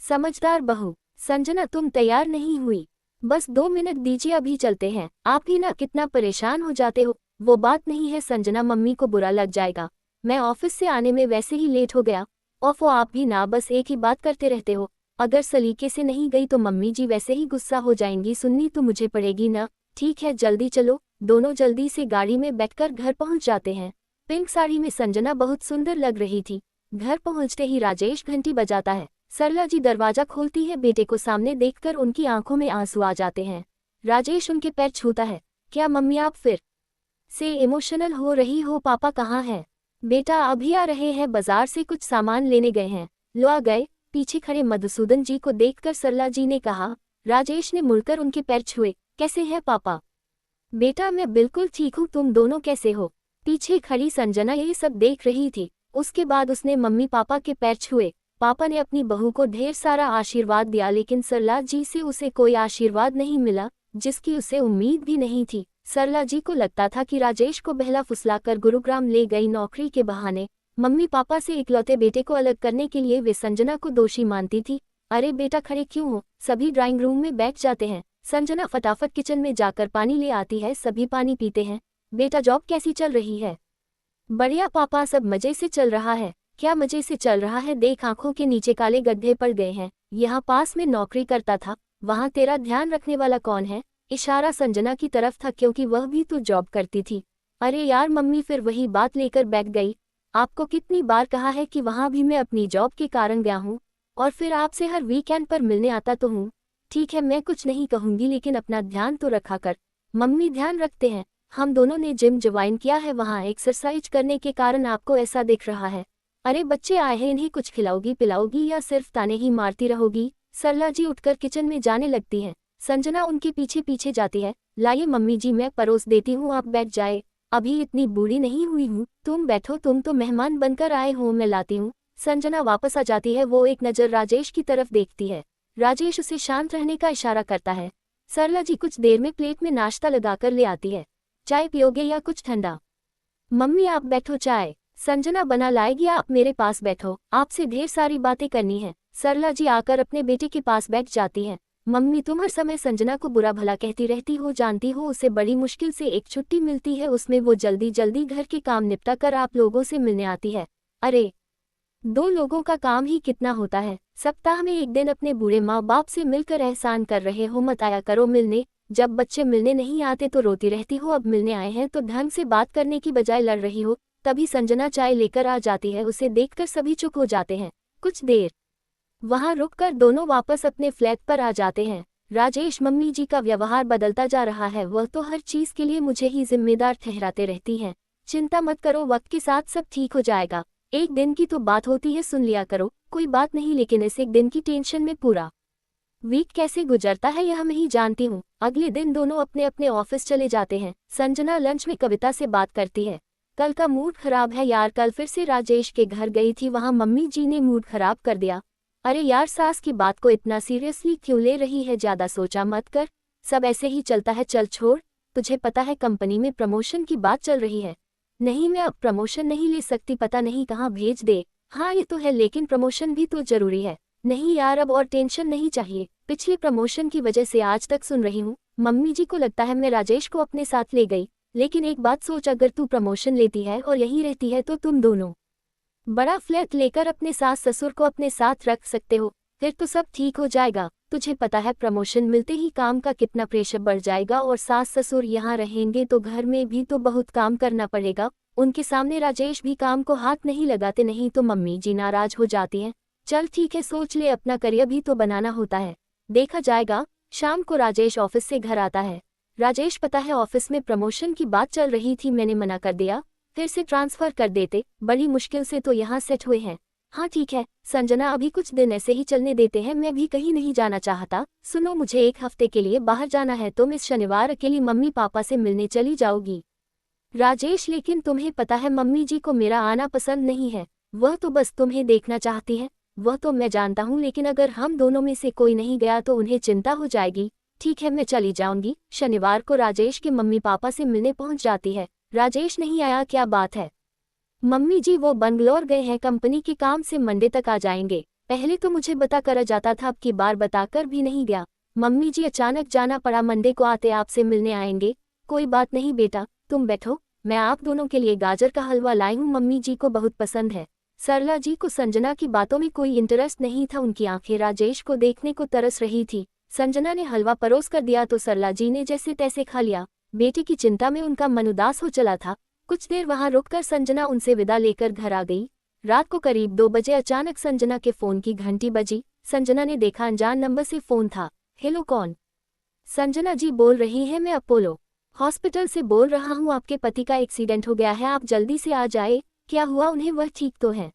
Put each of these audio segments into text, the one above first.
समझदार बहू। संजना तुम तैयार नहीं हुई? बस 2 मिनट दीजिए, अभी चलते हैं। आप ही ना कितना परेशान हो जाते हो। वो बात नहीं है संजना, मम्मी को बुरा लग जाएगा। मैं ऑफिस से आने में वैसे ही लेट हो गया। ओफो, आप भी ना बस एक ही बात करते रहते हो। अगर सलीके से नहीं गई तो मम्मी जी वैसे ही गुस्सा हो जाएंगी, सुननी तो मुझे पड़ेगी ना। ठीक है जल्दी चलो। दोनों जल्दी से गाड़ी में बैठकर घर पहुंच जाते हैं। पिंक साड़ी में संजना बहुत सुंदर लग रही थी। घर पहुंचते ही राजेश घंटी बजाता है। सरला जी दरवाजा खोलती है। बेटे को सामने देखकर उनकी आंखों में आंसू आ जाते हैं। राजेश उनके पैर छूता है। क्या मम्मी आप फिर से इमोशनल हो रही हो? पापा कहाँ हैं? बेटा अभी आ रहे हैं, बाजार से कुछ सामान लेने गए हैं। लो आ गए। पीछे खड़े मधुसूदन जी को देखकर सरला जी ने कहा। राजेश ने मुड़कर उनके पैर छुए। कैसे हैं पापा? बेटा मैं बिल्कुल ठीक हूँ, तुम दोनों कैसे हो? पीछे खड़ी संजना ये सब देख रही थी। उसके बाद उसने मम्मी पापा के पैर छुए। पापा ने अपनी बहू को ढेर सारा आशीर्वाद दिया, लेकिन सरला जी से उसे कोई आशीर्वाद नहीं मिला, जिसकी उसे उम्मीद भी नहीं थी। सरला जी को लगता था कि राजेश को बहला फुसलाकर गुरुग्राम ले गई नौकरी के बहाने। मम्मी पापा से इकलौते बेटे को अलग करने के लिए वे संजना को दोषी मानती थी। अरे बेटा खड़े क्यों हो? सभी ड्राइंग रूम में बैठ जाते हैं। संजना फटाफट किचन में जाकर पानी ले आती है। सभी पानी पीते हैं। बेटा जॉब कैसी चल रही है? बढ़िया पापा, सब मजे से चल रहा है। क्या मजे से चल रहा है? देख आंखों के नीचे काले गड्ढे पड़ गए हैं। यहाँ पास में नौकरी करता था, वहाँ तेरा ध्यान रखने वाला कौन है? इशारा संजना की तरफ था, क्योंकि वह भी तो जॉब करती थी। अरे यार मम्मी फिर वही बात लेकर बैठ गई। आपको कितनी बार कहा है कि वहाँ भी मैं अपनी जॉब के कारण गया हूँ, और फिर आपसे हर वीकेंड पर मिलने आता तो हूँ। ठीक है मैं कुछ नहीं कहूँगी, लेकिन अपना ध्यान तो रखा कर। मम्मी ध्यान रखते हैं। हम दोनों ने जिम ज्वाइन किया है, वहाँ एक्सरसाइज करने के कारण आपको ऐसा दिख रहा है। अरे बच्चे आए हैं, इन्हें कुछ खिलाओगी पिलाओगी या सिर्फ ताने ही मारती रहोगी? सरला जी उठकर किचन में जाने लगती हैं। संजना उनके पीछे पीछे जाती है। लाइए मम्मी जी मैं परोस देती हूँ, आप बैठ जाए। अभी इतनी बूढ़ी नहीं हुई हूँ, तुम बैठो, तुम तो मेहमान बनकर आए हो, मैं लाती हूँ। संजना वापस आ जाती है। वो एक नज़र राजेश की तरफ देखती है। राजेश उसे शांत रहने का इशारा करता है। सरला जी कुछ देर में प्लेट में नाश्ता लगाकर ले आती है। चाय पियोगे या कुछ ठंडा? मम्मी आप बैठो, चाय संजना बना लाएगी, आप मेरे पास बैठो, आपसे ढेर सारी बातें करनी है। सरला जी आकर अपने बेटे के पास बैठ जाती हैं। मम्मी तुम हर समय संजना को बुरा भला कहती रहती हो, जानती हो उसे बड़ी मुश्किल से एक छुट्टी मिलती है, उसमें वो जल्दी जल्दी घर के काम निपटा कर आप लोगों से मिलने आती है। अरे 2 लोगों का काम ही कितना होता है। सप्ताह में एक दिन अपने बूढ़े माँ बाप से मिलकर एहसान कर रहे हो, मत आया करो मिलने। जब बच्चे मिलने नहीं आते तो रोती रहती हो, अब मिलने आए हैं तो ढंग से बात करने की बजाय लड़ रही हो। तभी संजना चाय लेकर आ जाती है। उसे देखकर सभी चुप हो जाते हैं। कुछ देर वहां रुककर दोनों वापस अपने फ्लैट पर आ जाते हैं। राजेश मम्मी जी का व्यवहार बदलता जा रहा है, वह तो हर चीज के लिए मुझे ही जिम्मेदार ठहराते रहती हैं। चिंता मत करो, वक्त के साथ सब ठीक हो जाएगा। एक दिन की तो बात होती है, सुन लिया करो, कोई बात नहीं। लेकिन इस एक दिन की टेंशन में पूरा वीक कैसे गुजरता है यह मैं ही जानती हूँ। अगले दिन दोनों अपने अपने ऑफिस चले जाते हैं। संजना लंच में कविता से बात करती है। कल का मूड खराब है यार, कल फिर से राजेश के घर गई थी, वहाँ मम्मी जी ने मूड खराब कर दिया। अरे यार सास की बात को इतना सीरियसली क्यों ले रही है? ज्यादा सोचा मत कर, सब ऐसे ही चलता है, चल छोड़। तुझे पता है कंपनी में प्रमोशन की बात चल रही है। नहीं मैं अब प्रमोशन नहीं ले सकती, पता नहीं कहाँ भेज दे। हाँ ये तो है, लेकिन प्रमोशन भी तो जरूरी है। नहीं यार अब और टेंशन नहीं चाहिए, पिछली प्रमोशन की वजह से आज तक सुन रही हूँ। मम्मी जी को लगता है मैं राजेश को अपने साथ ले गई, लेकिन एक बात सोच, अगर तू प्रमोशन लेती है और यहीं रहती है तो तुम दोनों बड़ा फ्लैट लेकर अपने सास ससुर को अपने साथ रख सकते हो, फिर तो सब ठीक हो जाएगा। तुझे पता है प्रमोशन मिलते ही काम का कितना प्रेशर बढ़ जाएगा, और सास ससुर यहाँ रहेंगे तो घर में भी तो बहुत काम करना पड़ेगा। उनके सामने राजेश भी काम को हाथ नहीं लगाते, नहीं तो मम्मी जी नाराज हो जाती हैं। चल ठीक है सोच ले, अपना करियर भी तो बनाना होता है, देखा जाएगा। शाम को राजेश ऑफिस से घर आता है। राजेश पता है ऑफिस में प्रमोशन की बात चल रही थी, मैंने मना कर दिया, फिर से ट्रांसफर कर देते, बड़ी मुश्किल से तो यहाँ सेट हुए हैं। हाँ ठीक है संजना, अभी कुछ दिन ऐसे ही चलने देते हैं, मैं भी कहीं नहीं जाना चाहता। सुनो मुझे 1 हफ्ते के लिए बाहर जाना है, तुम इस शनिवार अकेली मम्मी पापा से मिलने चली जाओगी? राजेश लेकिन तुम्हें पता है मम्मी जी को मेरा आना पसंद नहीं है, वह तो बस तुम्हें देखना चाहती है। वह तो मैं जानता हूँ, लेकिन अगर हम दोनों में से कोई नहीं गया तो उन्हें चिंता हो जाएगी। ठीक है मैं चली जाऊंगी। शनिवार को राजेश के मम्मी पापा से मिलने पहुंच जाती है। राजेश नहीं आया, क्या बात है? मम्मी जी वो बंगलौर गए हैं, कंपनी के काम से मंडे तक आ जाएंगे। पहले तो मुझे बता कर जाता था, अब की बार बताकर भी नहीं गया। मम्मी जी अचानक जाना पड़ा, मंडे को आते आपसे मिलने आएंगे। कोई बात नहीं बेटा, तुम बैठो, मैं आप दोनों के लिए गाजर का हलवा लाई हूँ, मम्मी जी को बहुत पसंद है। सरला जी को संजना की बातों में कोई इंटरेस्ट नहीं था, उनकी आंखें राजेश को देखने को तरस रही थी। संजना ने हलवा परोस कर दिया तो सरला जी ने जैसे तैसे खा लिया। बेटी की चिंता में उनका मन उदास हो चला था। कुछ देर वहां रुककर संजना उनसे विदा लेकर घर आ गई। रात को करीब 2 बजे अचानक संजना के फोन की घंटी बजी। संजना ने देखा अनजान नंबर से फोन था। हेलो, कौन? संजना जी बोल रही है, मैं अपोलो हॉस्पिटल से बोल रहा हूँ, आपके पति का एक्सीडेंट हो गया है, आप जल्दी से आ जाए। क्या हुआ उन्हें, वह ठीक तो है?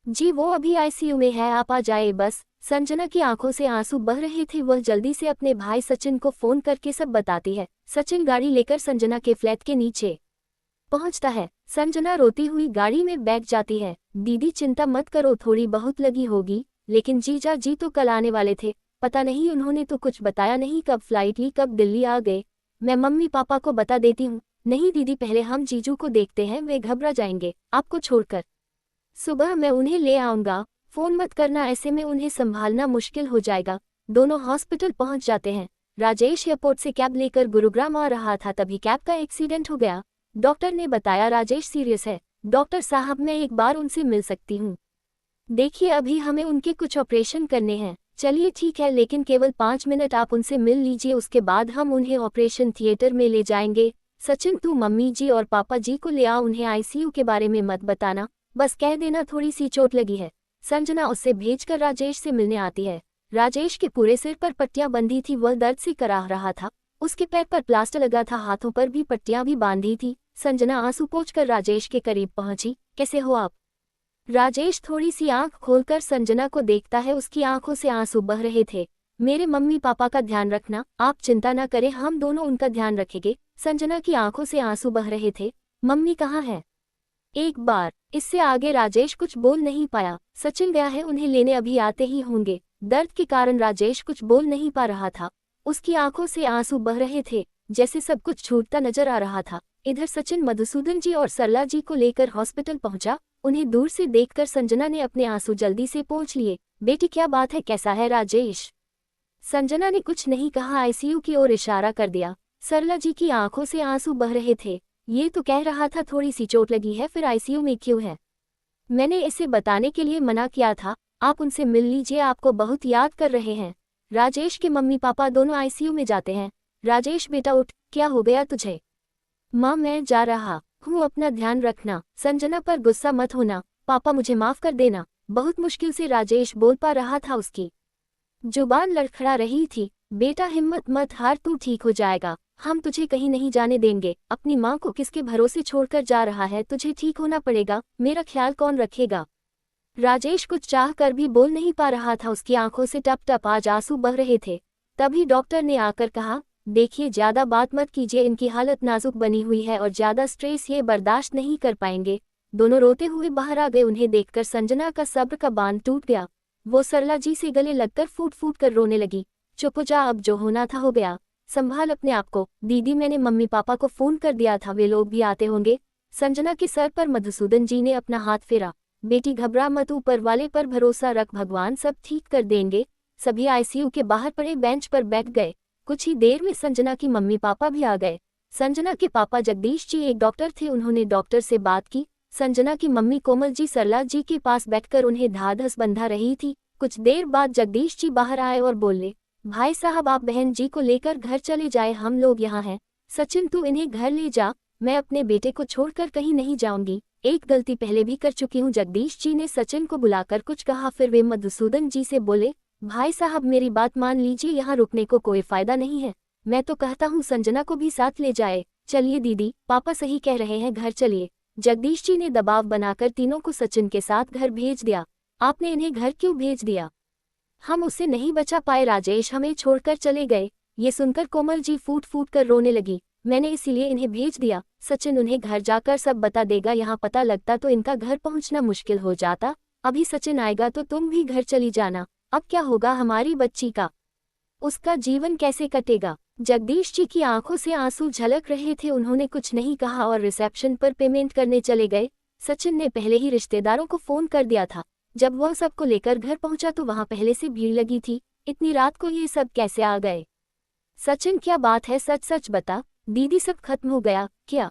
जी वो अभी आईसीयू में है, आप आ जाए बस। संजना की आंखों से आंसू बह रहे थे, वह जल्दी से अपने भाई सचिन को फोन करके सब बताती है। सचिन गाड़ी लेकर संजना के फ्लैट के नीचे पहुंचता है। संजना रोती हुई गाड़ी में बैठ जाती है। दीदी चिंता मत करो, थोड़ी बहुत लगी होगी, लेकिन जीजा जी तो कल आने वाले थे, पता नहीं उन्होंने तो कुछ बताया नहीं, कब फ्लाइट ली कब दिल्ली आ गए। मैं मम्मी पापा को बता देती हूँ। नहीं दीदी, पहले हम जीजू को देखते हैं, वे घबरा जाएंगे आपको छोड़कर। सुबह मैं उन्हें ले आऊंगा, फोन मत करना, ऐसे में उन्हें संभालना मुश्किल हो जाएगा। दोनों हॉस्पिटल पहुंच जाते हैं। राजेश एयरपोर्ट से कैब लेकर गुरुग्राम आ रहा था, तभी कैब का एक्सीडेंट हो गया। डॉक्टर ने बताया राजेश सीरियस है। डॉक्टर साहब, मैं एक बार उनसे मिल सकती हूँ? देखिए अभी हमें उनके कुछ ऑपरेशन करने हैं। चलिए ठीक है, लेकिन केवल 5 मिनट आप उनसे मिल लीजिए, उसके बाद हम उन्हें ऑपरेशन थिएटर में ले जाएंगे। सचिन तू मम्मी जी और पापा जी को ले आ, उन्हें आईसीयू के बारे में मत बताना, बस कह देना थोड़ी सी चोट लगी है। संजना उससे भेजकर राजेश से मिलने आती है। राजेश के पूरे सिर पर पट्टियां बंधी थी, वह दर्द से कराह रहा था। उसके पैर पर प्लास्टर लगा था, हाथों पर भी पट्टियां भी बांधी थी। संजना आंसू पोंछकर राजेश के करीब पहुंची। कैसे हो आप? राजेश थोड़ी सी आंख खोलकर संजना को देखता है, उसकी आंखों से आंसू बह रहे थे। मेरे मम्मी पापा का ध्यान रखना, आप चिंता न करें, हम दोनों उनका ध्यान रखेंगे। संजना की आंखों से आंसू बह रहे थे। मम्मी कहाँ है? एक बार इससे आगे राजेश कुछ बोल नहीं पाया। सचिन गया है, उन्हें लेने अभी आते ही होंगे। दर्द के कारण राजेश कुछ बोल नहीं पा रहा था, उसकी आंखों से आंसू बह रहे थे, जैसे सब कुछ छूटता नजर आ रहा था। इधर सचिन मधुसूदन जी और सरला जी को लेकर हॉस्पिटल पहुंचा। उन्हें दूर से देखकर संजना ने अपने आंसू जल्दी से पोंछ लिए। बेटी क्या बात है, कैसा है राजेश? संजना ने कुछ नहीं कहा, आईसीयू की ओर इशारा कर दिया। सरला जी की आंखों से आंसू बह रहे थे। ये तो कह रहा था थोड़ी सी चोट लगी है, फिर आईसीयू में क्यों है? मैंने इसे बताने के लिए मना किया था, आप उनसे मिल लीजिए, आपको बहुत याद कर रहे हैं। राजेश के मम्मी पापा दोनों आईसीयू में जाते हैं। राजेश बेटा उठ, क्या हो गया तुझे? माँ मैं जा रहा हूँ, अपना ध्यान रखना। संजना पर गुस्सा मत होना, पापा मुझे माफ कर देना। बहुत मुश्किल से राजेश बोल पा रहा था, उसकी जुबान लड़खड़ा रही थी। बेटा हिम्मत मत हार, तू ठीक हो जाएगा, हम तुझे कहीं नहीं जाने देंगे। अपनी माँ को किसके भरोसे छोड़कर जा रहा है, तुझे ठीक होना पड़ेगा, मेरा ख्याल कौन रखेगा? राजेश कुछ चाह कर भी बोल नहीं पा रहा था, उसकी आंखों से टप टप आज आंसू बह रहे थे। तभी डॉक्टर ने आकर कहा, देखिए ज्यादा बात मत कीजिए, इनकी हालत नाजुक बनी हुई है और ज्यादा स्ट्रेस ये बर्दाश्त नहीं कर पाएंगे। दोनों रोते हुए बाहर आ गए। उन्हें देखकर संजना का सब्र का बांध टूट गया। वो सरला जी से गले लगकर फूट फूट कर रोने लगी। चुप हो जा, अब जो होना था हो गया, संभाल अपने आप को। दीदी मैंने मम्मी पापा को फोन कर दिया था, वे लोग भी आते होंगे। संजना के सर पर मधुसूदन जी ने अपना हाथ फेरा। बेटी घबरा मत, ऊपर वाले पर भरोसा रख, भगवान सब ठीक कर देंगे। सभी आईसीयू के बाहर पड़े बेंच पर बैठ गए। कुछ ही देर में संजना की मम्मी पापा भी आ गए। संजना के पापा जगदीश जी एक डॉक्टर थे, उन्होंने डॉक्टर से बात की। संजना की मम्मी कोमल जी सरला जी के पास बैठकर उन्हें ढाढ़स बंधा रही थी। कुछ देर बाद जगदीश जी बाहर आए और बोले, भाई साहब आप बहन जी को लेकर घर चले जाए, हम लोग यहाँ हैं। सचिन तू इन्हें घर ले जा, मैं अपने बेटे को छोड़कर कहीं नहीं जाऊंगी, एक गलती पहले भी कर चुकी हूँ। जगदीश जी ने सचिन को बुलाकर कुछ कहा, फिर वे मधुसूदन जी से बोले, भाई साहब मेरी बात मान लीजिए, यहाँ रुकने को कोई फायदा नहीं है। मैं तो कहता हूँ संजना को भी साथ ले जाए। चलिए दीदी, पापा सही कह रहे हैं, घर चलिए। जगदीश जी ने दबाव बनाकर तीनों को सचिन के साथ घर भेज दिया। आपने इन्हें घर क्यों भेज दिया? हम उससे नहीं बचा पाए, राजेश हमें छोड़कर चले गए। ये सुनकर कोमल जी फूट फूट कर रोने लगी। मैंने इसीलिए इन्हें भेज दिया। सचिन उन्हें घर जाकर सब बता देगा, यहाँ पता लगता तो इनका घर पहुँचना मुश्किल हो जाता। अभी सचिन आएगा तो तुम भी घर चली जाना। अब क्या होगा हमारी बच्ची का? उसका जीवन कैसे कटेगा? जगदीश जी की आंखों से आंसू झलक रहे थे। उन्होंने कुछ नहीं कहा और रिसेप्शन पर पेमेंट करने चले गए। सचिन ने पहले ही रिश्तेदारों को फोन कर दिया था। जब वह सबको लेकर घर पहुंचा तो वहां पहले से भीड़ लगी थी। इतनी रात को ये सब कैसे आ गए? सचिन, क्या बात है, सच सच बता। दीदी, सब खत्म हो गया क्या?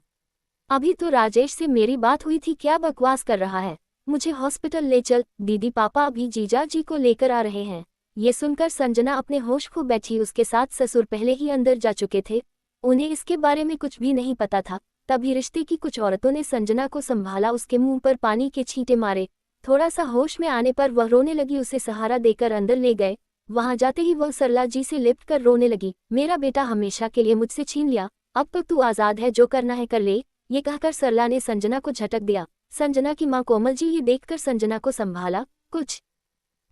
अभी तो राजेश से मेरी बात हुई थी, क्या बकवास कर रहा है? मुझे हॉस्पिटल ले चल। दीदी, पापा अभी जीजा जी को लेकर आ रहे हैं। ये सुनकर संजना अपने होश खो बैठी। उसके साथ ससुर पहले ही अंदर जा चुके थे, उन्हें इसके बारे में कुछ भी नहीं पता था। तभी रिश्ते की कुछ औरतों ने संजना को संभाला, उसके मुंह पर पानी के छींटे मारे। थोड़ा सा होश में आने पर वह रोने लगी, उसे सहारा देकर अंदर ले गए। वहां जाते ही वह सरला जी से लिपट कर रोने लगी। मेरा बेटा हमेशा के लिए मुझसे छीन लिया, अब तो तू आज़ाद है, जो करना है कर ले। ये कहकर सरला ने संजना को झटक दिया। संजना की मां कोमल जी ये देखकर संजना को संभाला। कुछ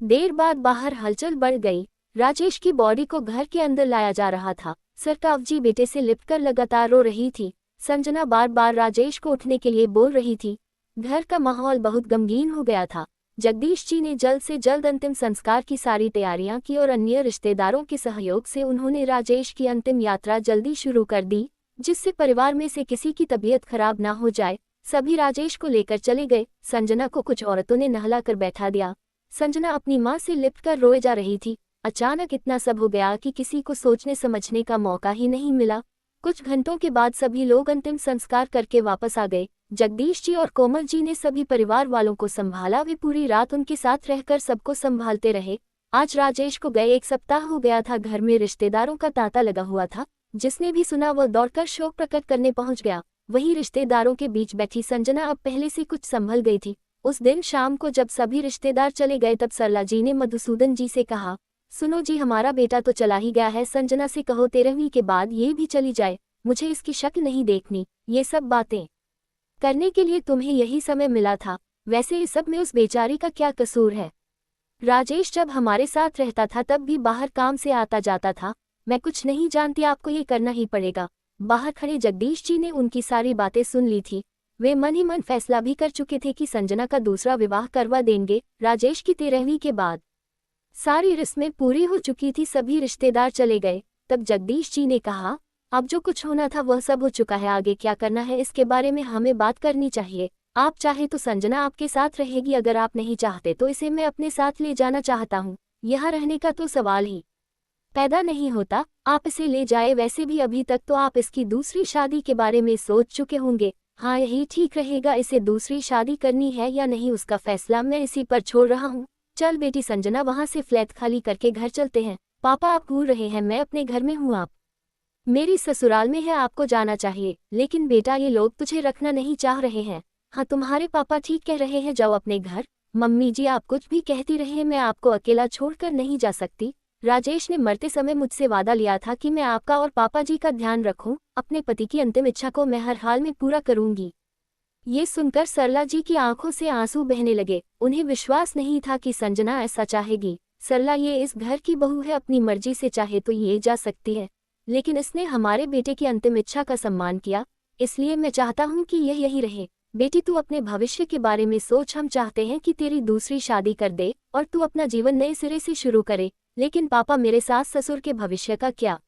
देर बाद बाहर हलचल बढ़ गई। राजेश की बॉडी को घर के अंदर लाया जा रहा था। सरकाव जी बेटे से लिपटकर लगातार रो रही थी। संजना बार बार राजेश को उठने के लिए बोल रही थी। घर का माहौल बहुत गमगीन हो गया था। जगदीश जी ने जल्द से जल्द अंतिम संस्कार की सारी तैयारियां की और अन्य रिश्तेदारों के सहयोग से उन्होंने राजेश की अंतिम यात्रा जल्दी शुरू कर दी, जिससे परिवार में से किसी की तबीयत खराब ना हो जाए। सभी राजेश को लेकर चले गए। संजना को कुछ औरतों ने नहला कर बैठा दिया। संजना अपनी मां से लिपटकर रोए जा रही थी। अचानक इतना सब हो गया कि किसी को सोचने समझने का मौका ही नहीं मिला। कुछ घंटों के बाद सभी लोग अंतिम संस्कार करके वापस आ गए। जगदीश जी और कोमल जी ने सभी परिवार वालों को संभाला। वे पूरी रात उनके साथ रहकर सबको संभालते रहे। आज राजेश को गए 1 सप्ताह हो गया था। घर में रिश्तेदारों का तांता लगा हुआ था। जिसने भी सुना वह दौड़कर शोक प्रकट करने पहुंच गया। वहीं रिश्तेदारों के बीच बैठी संजना अब पहले से कुछ संभल गई थी। उस दिन शाम को जब सभी रिश्तेदार चले गए तब सरला जी ने मधुसूदन जी से कहा, सुनो जी, हमारा बेटा तो चला ही गया है। संजना से कहो 13वीं के बाद ये भी चली जाए, मुझे इसकी शक्ल नहीं देखनी। ये सब बातें करने के लिए तुम्हें यही समय मिला था। वैसे इस सब में उस बेचारी का क्या कसूर है? राजेश जब हमारे साथ रहता था तब भी बाहर काम से आता जाता था। मैं कुछ नहीं जानती, आपको ये करना ही पड़ेगा। बाहर खड़े जगदीश जी ने उनकी सारी बातें सुन ली थी। वे मन ही मन फैसला भी कर चुके थे कि संजना का दूसरा विवाह करवा देंगे राजेश की 13वीं के बाद। सारी रस्में पूरी हो चुकी थी, सभी रिश्तेदार चले गए। तब जगदीश जी ने कहा, अब जो कुछ होना था वह सब हो चुका है, आगे क्या करना है इसके बारे में हमें बात करनी चाहिए। आप चाहे तो संजना आपके साथ रहेगी, अगर आप नहीं चाहते तो इसे मैं अपने साथ ले जाना चाहता हूँ। यहाँ रहने का तो सवाल ही पैदा नहीं होता, आप इसे ले जाए। वैसे भी अभी तक तो आप इसकी दूसरी शादी के बारे में सोच चुके होंगे। हाँ, यही ठीक रहेगा। इसे दूसरी शादी करनी है या नहीं उसका फैसला मैं इसी पर छोड़ रहा हूँ। चल बेटी संजना, वहाँ से फ्लैट खाली करके घर चलते हैं। पापा, आप भूल रहे हैं मैं अपने घर में हूँ, आप मेरी ससुराल में है, आपको जाना चाहिए। लेकिन बेटा, ये लोग तुझे रखना नहीं चाह रहे हैं। हाँ, तुम्हारे पापा ठीक कह रहे हैं, जाओ अपने घर। मम्मी जी, आप कुछ भी कहती रहे, मैं आपको अकेला छोड़कर नहीं जा सकती। राजेश ने मरते समय मुझसे वादा लिया था कि मैं आपका और पापा जी का ध्यान रखूं। अपने पति की अंतिम इच्छा को मैं हर हाल में पूरा करूंगी। ये सुनकर सरला जी की आंखों से आंसू बहने लगे। उन्हें विश्वास नहीं था कि संजना ऐसा चाहेगी। सरला, ये इस घर की बहू है, अपनी मर्जी से चाहे तो ये जा सकती है, लेकिन इसने हमारे बेटे की अंतिम इच्छा का सम्मान किया, इसलिए मैं चाहता हूँ कि यह यही रहे। बेटी, तू अपने भविष्य के बारे में सोच। हम चाहते हैं कि तेरी दूसरी शादी कर दे और तू अपना जीवन नए सिरे से शुरू करे। लेकिन पापा, मेरे सास ससुर के भविष्य का क्या?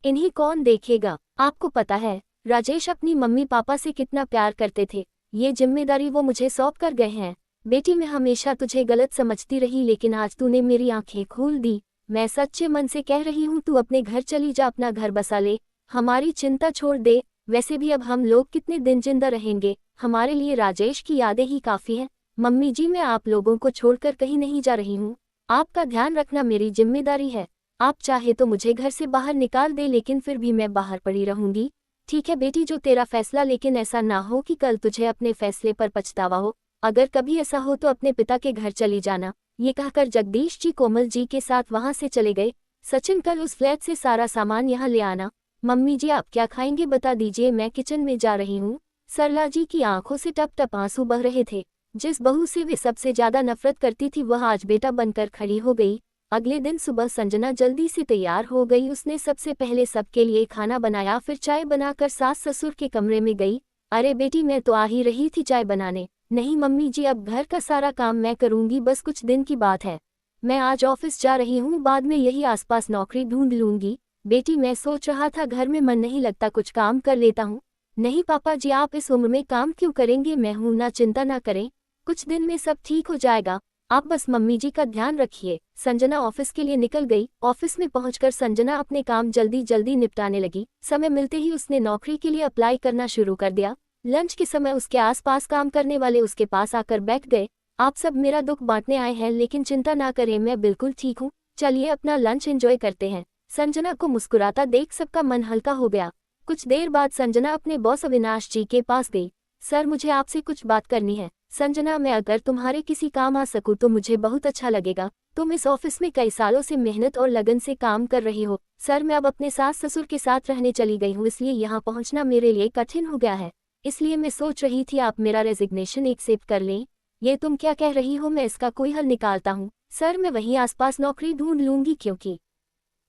इन्हीं कौन देखेगा? आपको पता है राजेश अपनी मम्मी पापा से कितना प्यार करते थे। ये जिम्मेदारी वो मुझे सौंप कर गए हैं। बेटी, मैं हमेशा तुझे गलत समझती रही, लेकिन आज तूने मेरी आंखें खोल दी। मैं सच्चे मन से कह रही हूँ, तू अपने घर चली जा, अपना घर बसा ले, हमारी चिंता छोड़ दे। वैसे भी अब हम लोग कितने दिन जिंदा रहेंगे, हमारे लिए राजेश की यादें ही काफ़ी हैं। मम्मी जी, मैं आप लोगों को छोड़कर कहीं नहीं जा रही हूँ। आपका ध्यान रखना मेरी जिम्मेदारी है। आप चाहे तो मुझे घर से बाहर निकाल दे, लेकिन फिर भी मैं बाहर पड़ी रहूंगी। ठीक है बेटी, जो तेरा फैसला, लेकिन ऐसा ना हो कि कल तुझे अपने फैसले पर पछतावा हो। अगर कभी ऐसा हो तो अपने पिता के घर चली जाना। ये कहकर जगदीश जी कोमल जी के साथ वहां से चले गए। सचिन, कल उस फ्लैट से सारा सामान यहाँ ले आना। मम्मी जी, आप क्या खाएंगे बता दीजिए, मैं किचन में जा रही हूँ। सरला जी की आंखों से टप टप आंसू बह रहे थे। जिस बहू से वे सबसे ज्यादा नफरत करती थी वह आज बेटा बनकर खड़ी हो गई। अगले दिन सुबह संजना जल्दी से तैयार हो गई। उसने सबसे पहले सबके लिए खाना बनाया, फिर चाय बनाकर सास ससुर के कमरे में गई। अरे बेटी, मैं तो आ ही रही थी चाय बनाने। नहीं मम्मी जी, अब घर का सारा काम मैं करूंगी, बस कुछ दिन की बात है। मैं आज ऑफिस जा रही हूँ, बाद में यही आसपास नौकरी ढूंढ लूंगी। बेटी, मैं सोच रहा था घर में मन नहीं लगता, कुछ काम कर लेता हूँ। नहीं पापा जी, आप इस उम्र में काम क्यों करेंगे, मैं हूं ना, चिंता ना करें, कुछ दिन में सब ठीक हो जाएगा। आप बस मम्मी जी का ध्यान रखिए। संजना ऑफिस के लिए निकल गई। ऑफिस में पहुंचकर संजना अपने काम जल्दी जल्दी निपटाने लगी। समय मिलते ही उसने नौकरी के लिए अप्लाई करना शुरू कर दिया। लंच के समय उसके आसपास काम करने वाले उसके पास आकर बैठ गए। आप सब मेरा दुख बांटने आए हैं, लेकिन चिंता ना करें, मैं बिल्कुल ठीक हूँ। चलिए अपना लंच एंजॉय करते हैं। संजना को मुस्कुराता देख सबका मन हल्का हो गया। कुछ देर बाद संजना अपने बॉस अविनाश जी के पास गई। सर, मुझे आपसे कुछ बात करनी है। संजना, मैं अगर तुम्हारे किसी काम आ सकूं तो मुझे बहुत अच्छा लगेगा। तुम इस ऑफिस में कई सालों से मेहनत और लगन से काम कर रही हो। सर, मैं अब अपने सास ससुर के साथ रहने चली गई हूँ, इसलिए यहाँ पहुँचना मेरे लिए कठिन हो गया है। इसलिए मैं सोच रही थी आप मेरा रेजिग्नेशन एक्सेप्ट कर लें। ये तुम क्या कह रही हो? मैं इसका कोई हल निकालता हूँ। सर, मैं वहीं आसपास नौकरी ढूंढ लूंगी, क्योंकि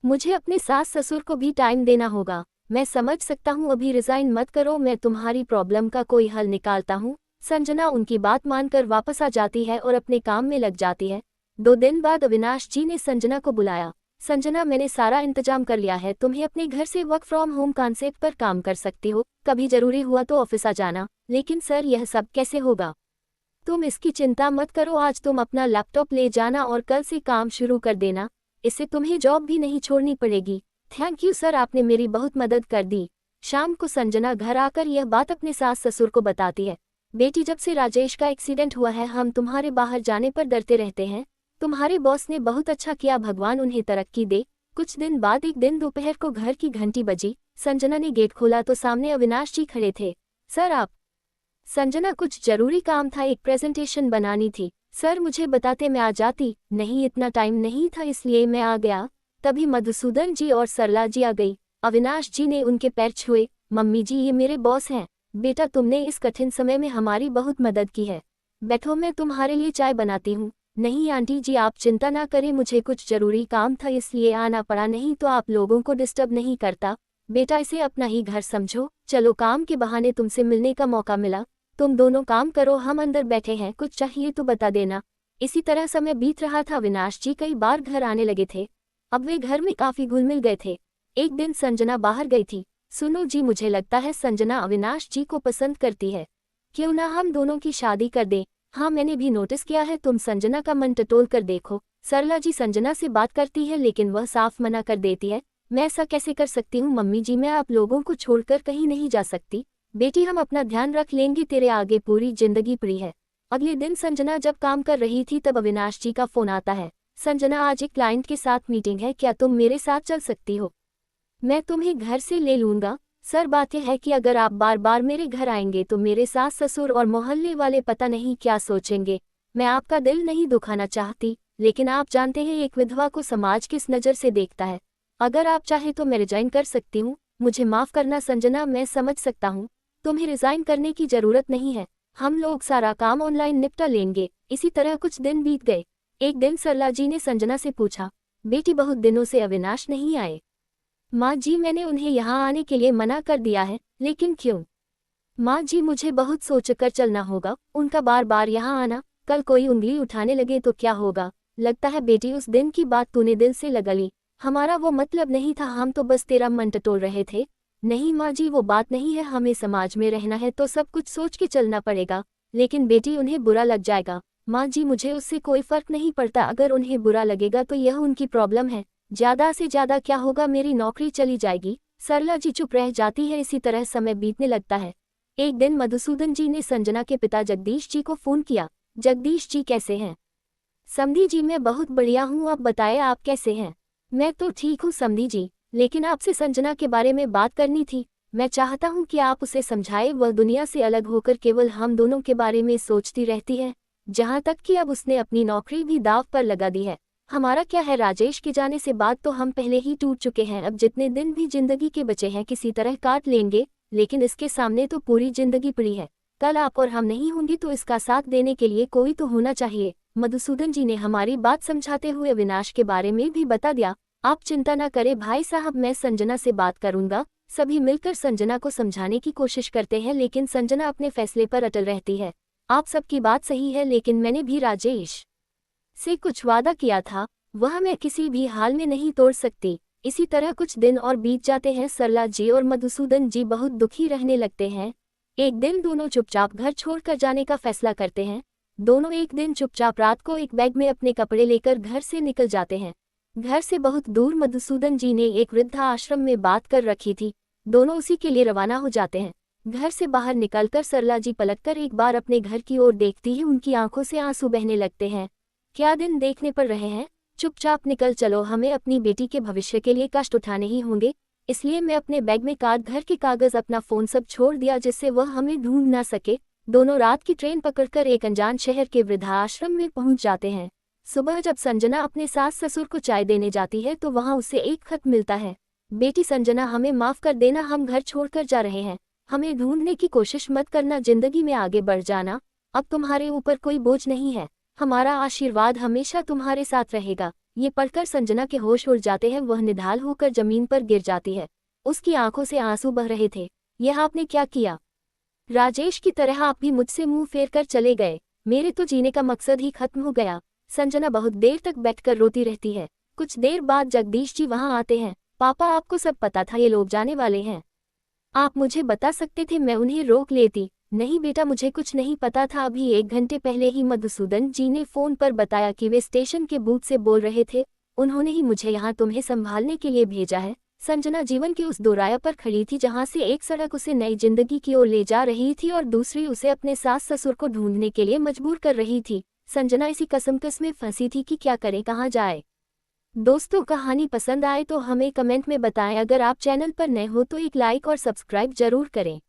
मुझे अपने सास ससुर को भी टाइम देना होगा। मैं समझ सकता हूँ, अभी रिजाइन मत करो, मैं तुम्हारी प्रॉब्लम का कोई हल निकालता हूँ। संजना उनकी बात मानकर वापस आ जाती है और अपने काम में लग जाती है। 2 दिन बाद अविनाश जी ने संजना को बुलाया। संजना, मैंने सारा इंतजाम कर लिया है, तुम्हें अपने घर से वर्क फ्रॉम होम कॉन्सेप्ट पर काम कर सकती हो। कभी जरूरी हुआ तो ऑफिस आ जाना। लेकिन सर, यह सब कैसे होगा? तुम इसकी चिंता मत करो, आज तुम अपना लैपटॉप ले जाना और कल से काम शुरू कर देना। इससे तुम्हें जॉब भी नहीं छोड़नी पड़ेगी। थैंक यू सर, आपने मेरी बहुत मदद कर दी। शाम को संजना घर आकर यह बात अपने सास ससुर को बताती है। बेटी, जब से राजेश का एक्सीडेंट हुआ है हम तुम्हारे बाहर जाने पर डरते रहते हैं। तुम्हारे बॉस ने बहुत अच्छा किया, भगवान उन्हें तरक्की दे। कुछ दिन बाद एक दिन दोपहर को घर की घंटी बजी। संजना ने गेट खोला तो सामने अविनाश जी खड़े थे। सर, आप? संजना, कुछ जरूरी काम था, एक प्रेजेंटेशन बनानी थी। सर, मुझे बताते मैं आ जाती। नहीं, इतना टाइम नहीं था, इसलिए मैं आ गया। तभी मधुसूदन जी और सरला जी आ गई। अविनाश जी ने उनके पैर छुए। मम्मी जी, ये मेरे बॉस हैं। बेटा, तुमने इस कठिन समय में हमारी बहुत मदद की है। बैठो, मैं तुम्हारे लिए चाय बनाती हूँ। नहीं आंटी जी, आप चिंता ना करें, मुझे कुछ जरूरी काम था इसलिए आना पड़ा, नहीं तो आप लोगों को डिस्टर्ब नहीं करता। बेटा, इसे अपना ही घर समझो। चलो, काम के बहाने तुमसे मिलने का मौका मिला। तुम दोनों काम करो, हम अंदर बैठे हैं, कुछ चाहिए तो बता देना। इसी तरह समय बीत रहा था। अविनाश जी कई बार घर आने लगे थे। अब वे घर में काफी घुल मिल गए थे। एक दिन संजना बाहर गई थी। सुनो जी, मुझे लगता है संजना अविनाश जी को पसंद करती है। क्यों ना हम दोनों की शादी कर दें? हाँ, मैंने भी नोटिस किया है, तुम संजना का मन टटोल कर देखो। सरला जी संजना से बात करती है, लेकिन वह साफ मना कर देती है। मैं ऐसा कैसे कर सकती हूँ मम्मी जी, मैं आप लोगों को छोड़कर कहीं नहीं जा सकती। बेटी, हम अपना ध्यान रख लेंगे, तेरे आगे पूरी जिंदगी पड़ी है। अगले दिन संजना जब काम कर रही थी तब अविनाश जी का फोन आता है। संजना, आज एक क्लाइंट के साथ मीटिंग है, क्या तुम मेरे साथ चल सकती हो? मैं तुम्हें घर से ले लूंगा। सर, बात यह है कि अगर आप बार बार मेरे घर आएंगे तो मेरे सास ससुर और मोहल्ले वाले पता नहीं क्या सोचेंगे। मैं आपका दिल नहीं दुखाना चाहती, लेकिन आप जानते हैं एक विधवा को समाज किस नज़र से देखता है। अगर आप चाहे तो मैं रिजाइन कर सकती हूँ। मुझे माफ़ करना संजना, मैं समझ सकता हूँ, तुम्हें रिजाइन करने की जरूरत नहीं है। हम लोग सारा काम ऑनलाइन निपटा लेंगे। इसी तरह कुछ दिन बीत गए। एक दिन सरला जी ने संजना से पूछा, बेटी, बहुत दिनों से अविनाश नहीं आए? माँ जी, मैंने उन्हें यहाँ आने के लिए मना कर दिया है। लेकिन क्यों? माँ जी, मुझे बहुत सोचकर चलना होगा, उनका बार बार यहाँ आना। कल कोई उंगली उठाने लगे तो क्या होगा? लगता है बेटी, उस दिन की बात तूने दिल से लगा ली। हमारा वो मतलब नहीं था, हम तो बस तेरा मन टटोल रहे थे। नहीं माँ जी, वो बात नहीं है, हमें समाज में रहना है तो सब कुछ सोच के चलना पड़ेगा। लेकिन बेटी, उन्हें बुरा लग जाएगा। माँ जी, मुझे उससे कोई फर्क नहीं पड़ता, अगर उन्हें बुरा लगेगा तो यह उनकी प्रॉब्लम है। ज्यादा से ज्यादा क्या होगा, मेरी नौकरी चली जाएगी। सरला जी चुप रह जाती है। इसी तरह समय बीतने लगता है। एक दिन मधुसूदन जी ने संजना के पिता जगदीश जी को फोन किया। जगदीश जी कैसे हैं? समधी जी, मैं बहुत बढ़िया हूँ, आप बताएं आप कैसे हैं? मैं तो ठीक हूँ समधी जी, लेकिन आपसे संजना के बारे में बात करनी थी। मैं चाहता हूँ कि आप उसे समझाएं, वह दुनिया से अलग होकर केवल हम दोनों के बारे में सोचती रहती है। जहाँ तक कि अब उसने अपनी नौकरी भी दांव पर लगा दी है। हमारा क्या है, राजेश के जाने से बाद तो हम पहले ही टूट चुके हैं, अब जितने दिन भी जिंदगी के बचे हैं किसी तरह काट लेंगे, लेकिन इसके सामने तो पूरी जिंदगी पड़ी है। कल आप और हम नहीं होंगी तो इसका साथ देने के लिए कोई तो होना चाहिए। मधुसूदन जी ने हमारी बात समझाते हुए अविनाश के बारे में भी बता दिया। आप चिंता न करें भाई साहब, मैं संजना से बात करूंगा। सभी मिलकर संजना को समझाने की कोशिश करते हैं, लेकिन संजना अपने फैसले पर अटल रहती है। आप सबकी बात सही है, लेकिन मैंने भी राजेश से कुछ वादा किया था, वह मैं किसी भी हाल में नहीं तोड़ सकती। इसी तरह कुछ दिन और बीत जाते हैं। सरला जी और मधुसूदन जी बहुत दुखी रहने लगते हैं। एक दिन दोनों चुपचाप घर छोड़कर जाने का फैसला करते हैं। दोनों एक दिन चुपचाप रात को एक बैग में अपने कपड़े लेकर घर से निकल जाते हैं। घर से बहुत दूर मधुसूदन जी ने एक वृद्धा आश्रम में बात कर रखी थी। दोनों उसी के लिए रवाना हो जाते हैं। घर से बाहर निकलकर सरला जी पलटकर एक बार अपने घर की ओर देखती ही उनकी आंखों से आंसू बहने लगते हैं। क्या दिन देखने पर रहे हैं, चुपचाप निकल चलो, हमें अपनी बेटी के भविष्य के लिए कष्ट उठाने ही होंगे। इसलिए मैं अपने बैग में कार्ड, घर के कागज, अपना फोन सब छोड़ दिया जिससे वह हमें ढूंढ ना सके। दोनों रात की ट्रेन पकड़कर एक अनजान शहर के वृद्धाश्रम में पहुंच जाते हैं। सुबह जब संजना अपने सास ससुर को चाय देने जाती है तो वहां उसे एक खत मिलता है। बेटी संजना, हमें माफ कर देना, हम घर छोड़कर जा रहे हैं। हमें ढूंढने की कोशिश मत करना, जिंदगी में आगे बढ़ जाना। अब तुम्हारे ऊपर कोई बोझ नहीं है। हमारा आशीर्वाद हमेशा तुम्हारे साथ रहेगा। ये पढ़कर संजना के होश उड़ जाते हैं। वह निढाल होकर जमीन पर गिर जाती है। उसकी आंखों से आंसू बह रहे थे। यह आपने क्या किया? राजेश की तरह आप भी मुझसे मुंह फेर कर चले गए। मेरे तो जीने का मकसद ही खत्म हो गया। संजना बहुत देर तक बैठकर रोती रहती है। कुछ देर बाद जगदीश जी वहां आते हैं। पापा, आपको सब पता था ये लोग जाने वाले हैं? आप मुझे बता सकते थे, मैं उन्हें रोक लेती। नहीं बेटा, मुझे कुछ नहीं पता था। अभी 1 घंटे पहले ही मधुसूदन जी ने फोन पर बताया कि वे स्टेशन के बूथ से बोल रहे थे। उन्होंने ही मुझे यहाँ तुम्हें संभालने के लिए भेजा है। संजना जीवन की उस दोराया पर खड़ी थी जहाँ से एक सड़क उसे नई जिंदगी की ओर ले जा रही थी और दूसरी उसे अपने सास ससुर को ढूंढने के लिए मजबूर कर रही थी। संजना इसी कशमकश में फंसी थी कि क्या करे, कहाँ जाए। दोस्तों, कहानी पसंद आए तो हमें कमेंट में बताएं। अगर आप चैनल पर नए हो तो एक लाइक और सब्सक्राइब जरूर करें।